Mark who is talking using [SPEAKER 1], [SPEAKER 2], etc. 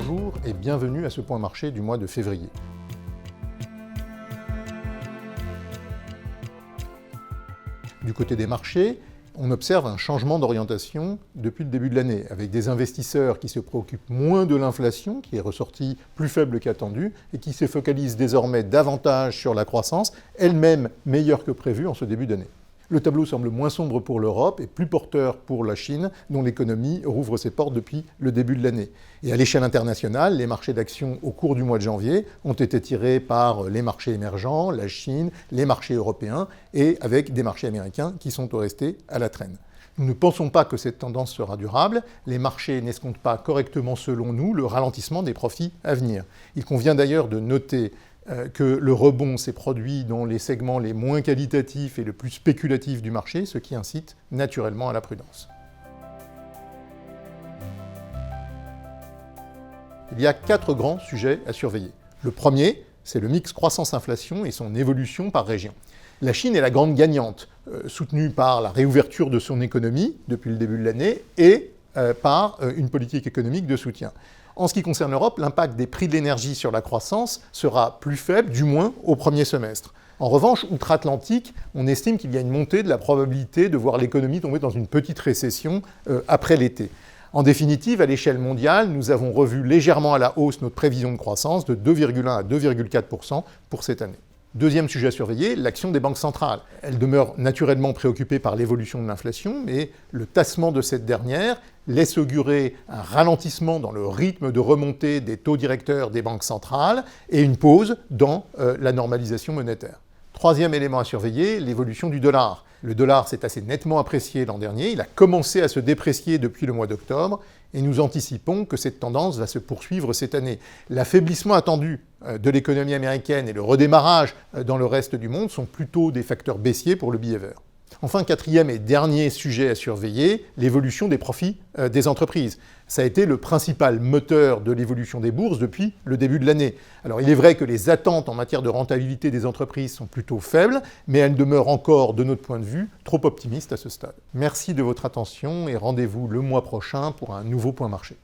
[SPEAKER 1] Bonjour et bienvenue à ce point marché du mois de février. Du côté des marchés, on observe un changement d'orientation depuis le début de l'année, avec des investisseurs qui se préoccupent moins de l'inflation, qui est ressortie plus faible qu'attendue, et qui se focalisent désormais davantage sur la croissance, elle-même meilleure que prévu en ce début d'année. Le tableau semble moins sombre pour l'Europe et plus porteur pour la Chine, dont l'économie rouvre ses portes depuis le début de l'année. Et à l'échelle internationale, les marchés d'actions au cours du mois de janvier ont été tirés par les marchés émergents, la Chine, les marchés européens, et avec des marchés américains qui sont restés à la traîne. Nous ne pensons pas que cette tendance sera durable. Les marchés n'escomptent pas correctement, selon nous, le ralentissement des profits à venir. Il convient d'ailleurs de noter que le rebond s'est produit dans les segments les moins qualitatifs et le plus spéculatifs du marché, ce qui incite naturellement à la prudence. Il y a 4 grands sujets à surveiller. Le premier, c'est le mix croissance-inflation et son évolution par région. La Chine est la grande gagnante, soutenue par la réouverture de son économie depuis le début de l'année et par une politique économique de soutien. En ce qui concerne l'Europe, l'impact des prix de l'énergie sur la croissance sera plus faible, du moins au premier semestre. En revanche, outre-Atlantique, on estime qu'il y a une montée de la probabilité de voir l'économie tomber dans une petite récession après l'été. En définitive, à l'échelle mondiale, nous avons revu légèrement à la hausse notre prévision de croissance de 2,1 à 2,4% pour cette année. Deuxième sujet à surveiller, l'action des banques centrales. Elles demeurent naturellement préoccupées par l'évolution de l'inflation, mais le tassement de cette dernière laisse augurer un ralentissement dans le rythme de remontée des taux directeurs des banques centrales et une pause dans la normalisation monétaire. Troisième élément à surveiller, l'évolution du dollar. Le dollar s'est assez nettement apprécié l'an dernier, il a commencé à se déprécier depuis le mois d'octobre, et nous anticipons que cette tendance va se poursuivre cette année. L'affaiblissement attendu de l'économie américaine et le redémarrage dans le reste du monde sont plutôt des facteurs baissiers pour le billet vert. Enfin, quatrième et dernier sujet à surveiller, l'évolution des profits des entreprises. Ça a été le principal moteur de l'évolution des bourses depuis le début de l'année. Alors il est vrai que les attentes en matière de rentabilité des entreprises sont plutôt faibles, mais elles demeurent encore, de notre point de vue, trop optimistes à ce stade. Merci de votre attention et rendez-vous le mois prochain pour un nouveau point marché.